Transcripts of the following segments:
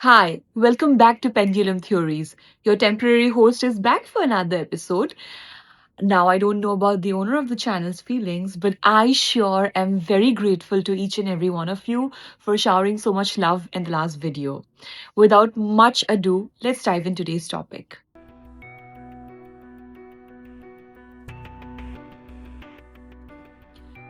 Hi, welcome back to Pendulum Theories. Your temporary host is back for another episode. Now, I don't know about the owner of the channel's feelings, but I sure am very grateful to each and every one of you for showering so much love in the last video. Without much ado, let's dive into today's topic.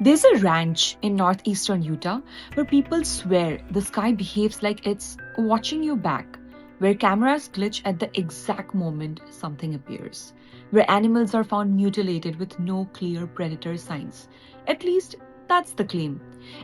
There's a ranch in northeastern Utah where people swear the sky behaves like it's watching you back, where cameras glitch at the exact moment something appears, where animals are found mutilated with no clear predator signs. At least that's the claim.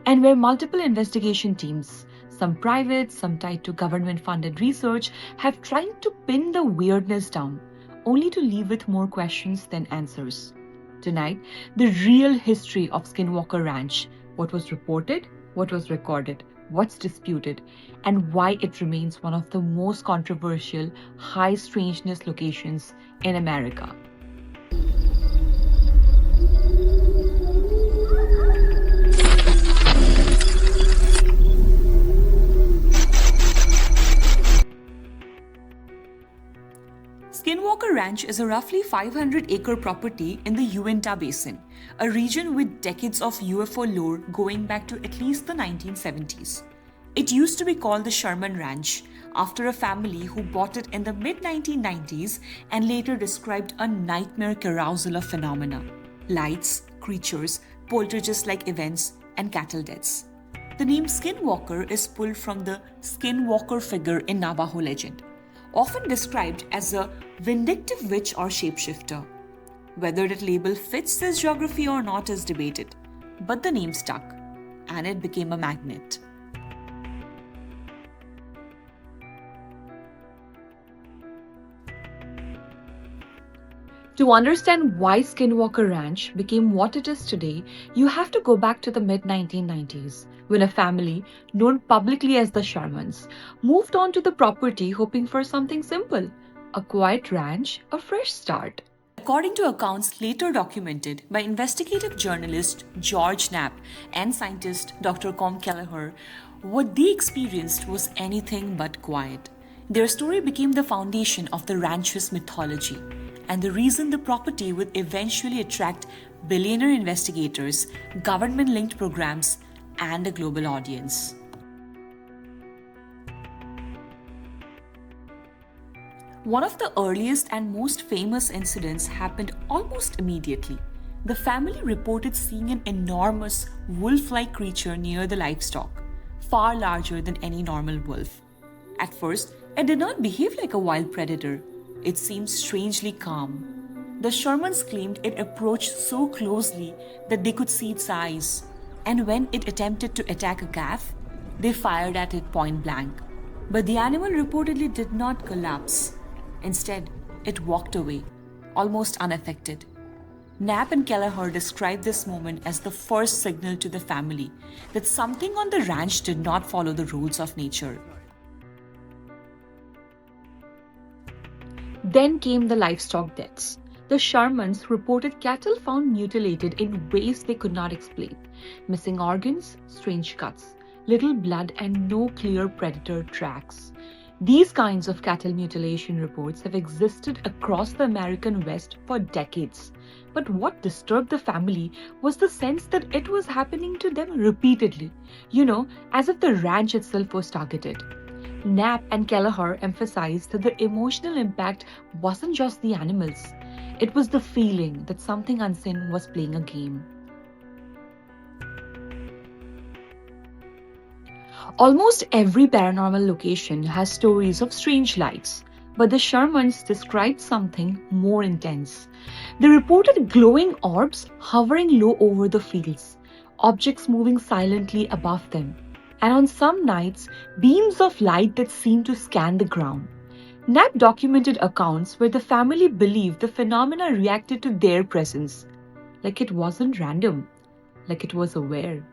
And where multiple investigation teams, some private, some tied to government funded research, have tried to pin the weirdness down, only to leave with more questions than answers. Tonight, the real history of Skinwalker Ranch, what was reported, what was recorded, what's disputed, and why it remains one of the most controversial high strangeness locations in America. Skinwalker Ranch is a roughly 500-acre property in the Uinta Basin, a region with decades of UFO lore going back to at least the 1970s. It used to be called the Sherman Ranch, after a family who bought it in the mid-1990s and later described a nightmare carousel of phenomena: lights, creatures, poltergeist-like events, and cattle deaths. The name Skinwalker is pulled from the Skinwalker figure in Navajo legend, often described as a vindictive witch or shapeshifter. Whether that label fits this geography or not is debated, but the name stuck, and it became a magnet. To understand why Skinwalker Ranch became what it is today, you have to go back to the mid-1990s, when a family, known publicly as the Shermans, moved on to the property hoping for something simple: a quiet ranch, a fresh start. According to accounts later documented by investigative journalist George Knapp and scientist Dr. Colm Kelleher, what they experienced was anything but quiet. Their story became the foundation of the ranch's mythology, and the reason the property would eventually attract billionaire investigators, government linked programs, and a global audience. One of the earliest and most famous incidents happened almost immediately. The family reported seeing an enormous wolf-like creature near the livestock, far larger than any normal wolf. At first, it did not behave like a wild predator. It seemed strangely calm. The Shermans claimed it approached so closely that they could see its eyes, and when it attempted to attack a calf, they fired at it point blank. But the animal reportedly did not collapse. Instead, it walked away, almost unaffected. Knapp and Kelleher described this moment as the first signal to the family that something on the ranch did not follow the rules of nature. Then came the livestock deaths. The Shermans reported cattle found mutilated in ways they could not explain: missing organs, strange cuts, little blood, and no clear predator tracks. These kinds of cattle mutilation reports have existed across the American West for decades. But what disturbed the family was the sense that it was happening to them repeatedly, as if the ranch itself was targeted. Knapp and Kelleher emphasized that the emotional impact wasn't just the animals. It was the feeling that something unseen was playing a game. Almost every paranormal location has stories of strange lights, but the Shermans described something more intense. They reported glowing orbs hovering low over the fields, objects moving silently above them, and on some nights, beams of light that seemed to scan the ground. Knapp documented accounts where the family believed the phenomena reacted to their presence, like it wasn't random, like it was aware.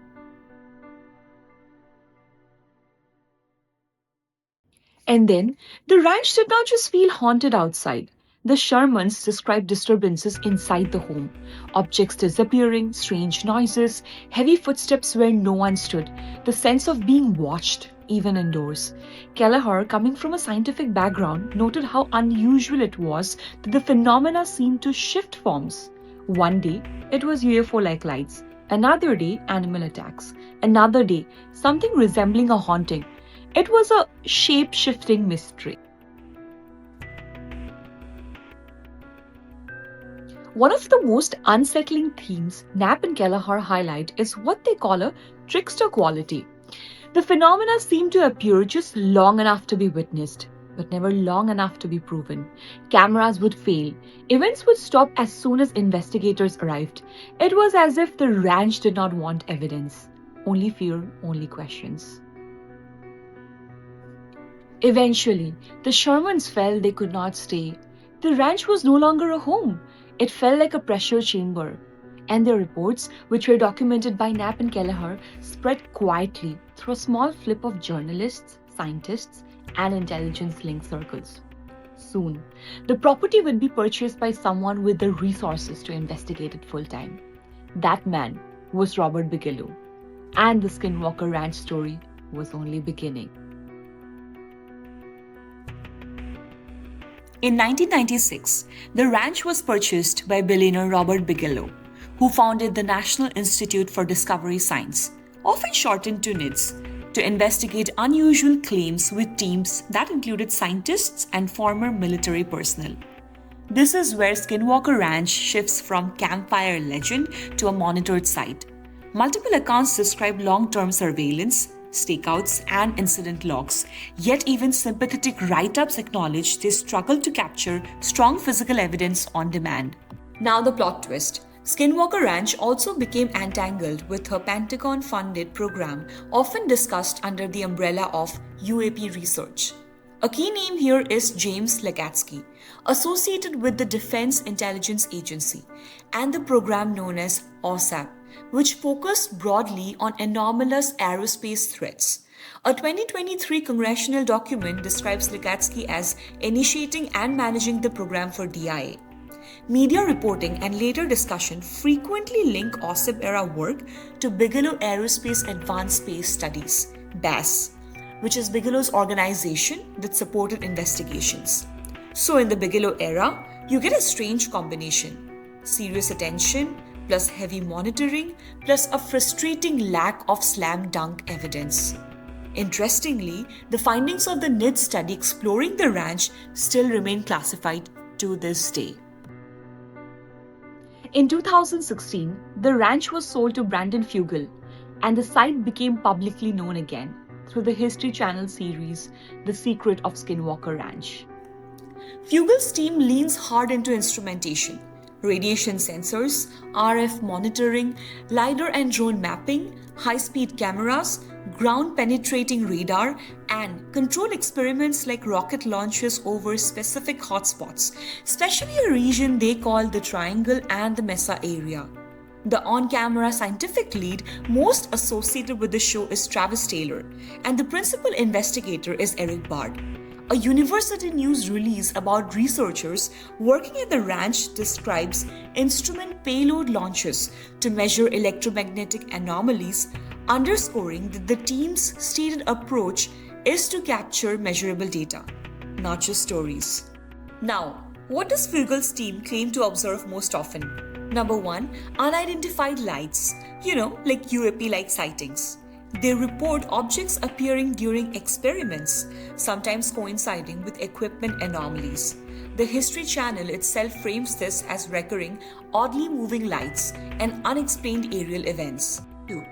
And then, the ranch did not just feel haunted outside. The Shermans described disturbances inside the home, objects disappearing, strange noises, heavy footsteps where no one stood, the sense of being watched, even indoors. Kelleher, coming from a scientific background, noted how unusual it was that the phenomena seemed to shift forms. One day, it was UFO-like lights. Another day, animal attacks. Another day, something resembling a haunting. It was a shape-shifting mystery. One of the most unsettling themes Knapp and Kelleher highlight is what they call a trickster quality. The phenomena seem to appear just long enough to be witnessed, but never long enough to be proven. Cameras would fail. Events would stop as soon as investigators arrived. It was as if the ranch did not want evidence. Only fear, only questions. Eventually, the Shermans felt they could not stay. The ranch was no longer a home. It felt like a pressure chamber. And their reports, which were documented by Knapp and Kelleher, spread quietly through a small flip of journalists, scientists, and intelligence-linked circles. Soon, the property would be purchased by someone with the resources to investigate it full-time. That man was Robert Bigelow, and the Skinwalker Ranch story was only beginning. In 1996, the ranch was purchased by billionaire Robert Bigelow, who founded the National Institute for Discovery Science, often shortened to NIDS, to investigate unusual claims with teams that included scientists and former military personnel. This is where Skinwalker Ranch shifts from campfire legend to a monitored site. Multiple accounts describe long-term surveillance, stakeouts, and incident logs, yet even sympathetic write-ups acknowledge they struggle to capture strong physical evidence on demand. Now the plot twist. Skinwalker Ranch also became entangled with her Pentagon-funded program, often discussed under the umbrella of UAP research. A key name here is James Lacatski, associated with the Defense Intelligence Agency, and the program known as OSAP, which focused broadly on anomalous aerospace threats. A 2023 congressional document describes Lacatski as initiating and managing the program for DIA. Media reporting and later discussion frequently link OSAP-era work to Bigelow Aerospace Advanced Space Studies, BASS, which is Bigelow's organization that supported investigations. So in the Bigelow era, you get a strange combination: serious attention, plus heavy monitoring, plus a frustrating lack of slam dunk evidence. Interestingly, the findings of the NIDS study exploring the ranch still remain classified to this day. In 2016, the ranch was sold to Brandon Fugel, and the site became publicly known again through the History Channel series The Secret of Skinwalker Ranch. Fugel's team leans hard into instrumentation: radiation sensors, RF monitoring, LiDAR and drone mapping, high-speed cameras, ground-penetrating radar, and control experiments like rocket launches over specific hotspots, especially a region they call the Triangle and the Mesa area. The on-camera scientific lead most associated with the show is Travis Taylor, and the principal investigator is Eric Bard. A University News release about researchers working at the ranch describes instrument payload launches to measure electromagnetic anomalies, underscoring that the team's stated approach is to capture measurable data, not just stories. Now, what does Fugel's team claim to observe most often? Number 1, unidentified lights, like UAP-like sightings. They report objects appearing during experiments, sometimes coinciding with equipment anomalies. The History Channel itself frames this as recurring, oddly moving lights and unexplained aerial events. 2.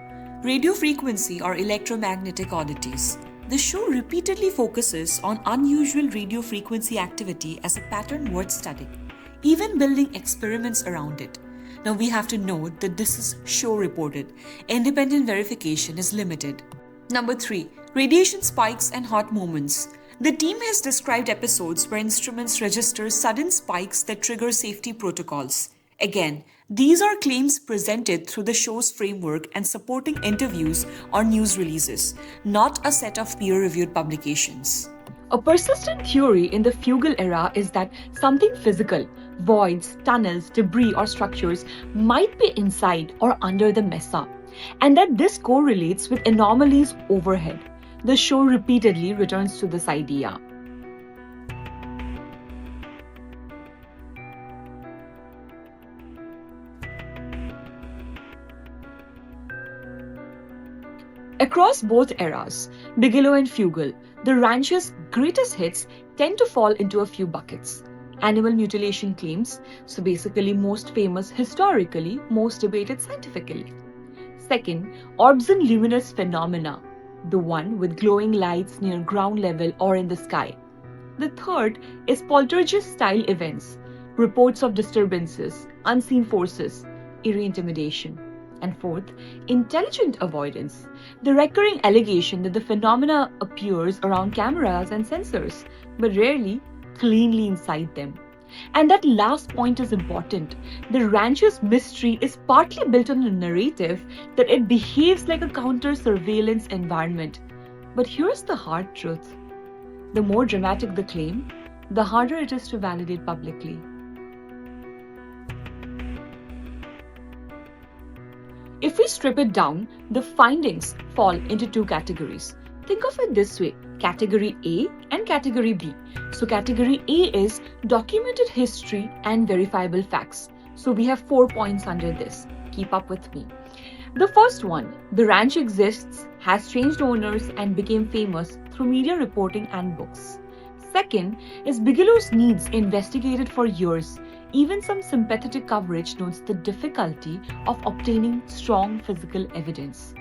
Radio frequency or electromagnetic oddities. The show repeatedly focuses on unusual radio frequency activity as a pattern worth studying, even building experiments around it. Now we have to note that this is show reported. Independent verification is limited. Number 3. Radiation spikes and hot moments. The team has described episodes where instruments register sudden spikes that trigger safety protocols. Again, these are claims presented through the show's framework and supporting interviews or news releases, not a set of peer-reviewed publications. A persistent theory in the feudal era is that something physical, voids, tunnels, debris, or structures might be inside or under the mesa, and that this correlates with anomalies overhead. The show repeatedly returns to this idea. Across both eras, Bigelow and Fugal, the ranch's greatest hits tend to fall into a few buckets. Animal mutilation claims, so basically most famous historically, most debated scientifically. Second, orbs and luminous phenomena, the one with glowing lights near ground level or in the sky. The third is poltergeist-style events, reports of disturbances, unseen forces, eerie intimidation. And fourth, intelligent avoidance, the recurring allegation that the phenomena appears around cameras and sensors, but rarely cleanly inside them. And that last point is important. The ranch's mystery is partly built on a narrative that it behaves like a counter-surveillance environment. But here's the hard truth. The more dramatic the claim, the harder it is to validate publicly. If we strip it down, the findings fall into two categories. Think of it this way, Category A and Category B. So Category A is documented history and verifiable facts. So we have 4 points under this. Keep up with me. The first one, the ranch exists, has changed owners and became famous through media reporting and books. Second is Bigelow's needs investigated for years. Even some sympathetic coverage notes the difficulty of obtaining strong physical evidence.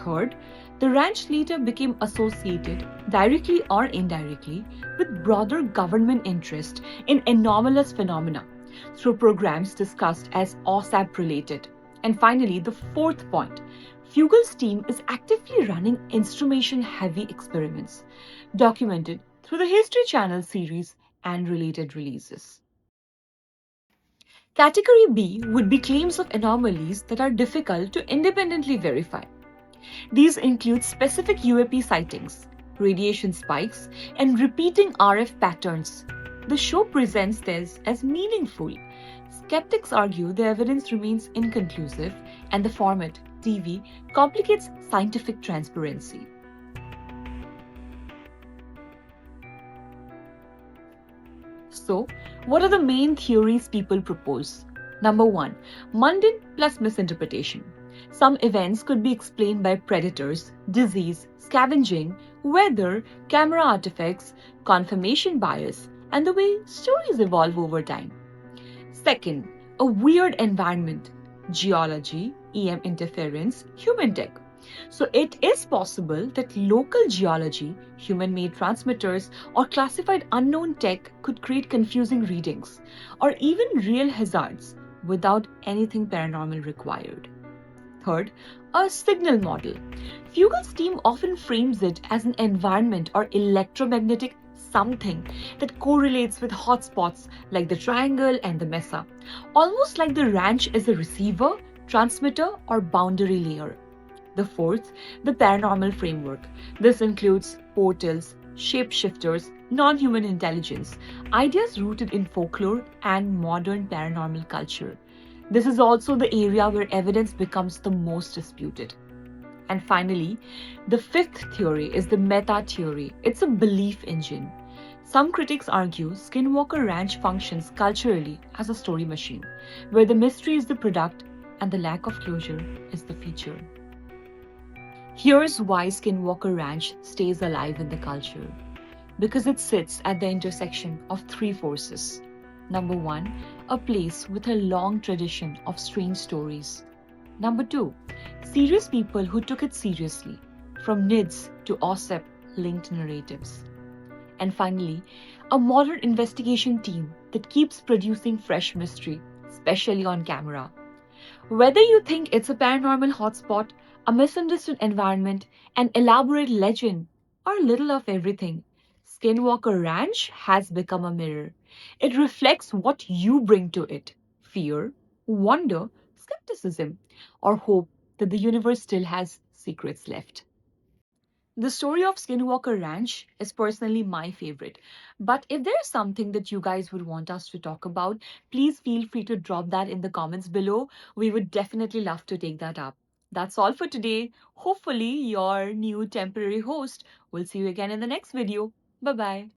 Third, the ranch later became associated, directly or indirectly, with broader government interest in anomalous phenomena through programs discussed as OSAP-related. And finally, the fourth point, Fugal's team is actively running instrumentation-heavy experiments, documented through the History Channel series and related releases. Category B would be claims of anomalies that are difficult to independently verify. These include specific UAP sightings, radiation spikes, and repeating RF patterns. The show presents this as meaningful. Skeptics argue the evidence remains inconclusive, and the format, TV, complicates scientific transparency. So, what are the main theories people propose? Number 1, mundane plus misinterpretation. Some events could be explained by predators, disease, scavenging, weather, camera artifacts, confirmation bias, and the way stories evolve over time. Second, a weird environment, geology, EM interference, human tech. So it is possible that local geology, human-made transmitters, or classified unknown tech could create confusing readings, or even real hazards without anything paranormal required. Third, a signal model. Fugal's team often frames it as an environment or electromagnetic something that correlates with hotspots like the triangle and the mesa, almost like the ranch is a receiver, transmitter, or boundary layer. The fourth, the paranormal framework. This includes portals, shapeshifters, non-human intelligence, ideas rooted in folklore and modern paranormal culture. This is also the area where evidence becomes the most disputed. And finally, the fifth theory is the meta theory. It's a belief engine. Some critics argue Skinwalker Ranch functions culturally as a story machine, where the mystery is the product and the lack of closure is the feature. Here's why Skinwalker Ranch stays alive in the culture. Because it sits at the intersection of three forces. Number 1, a place with a long tradition of strange stories. Number 2, serious people who took it seriously, from NIDS to OSAP-linked narratives. And finally, a modern investigation team that keeps producing fresh mystery, especially on camera. Whether you think it's a paranormal hotspot, a misunderstood environment, an elaborate legend, or a little of everything, Skinwalker Ranch has become a mirror. It reflects what you bring to it: fear, wonder, skepticism, or hope that the universe still has secrets left. The story of Skinwalker Ranch is personally my favorite. But if there's something that you guys would want us to talk about, please feel free to drop that in the comments below. We would definitely love to take that up. That's all for today. Hopefully, your new temporary host will see you again in the next video. Bye bye.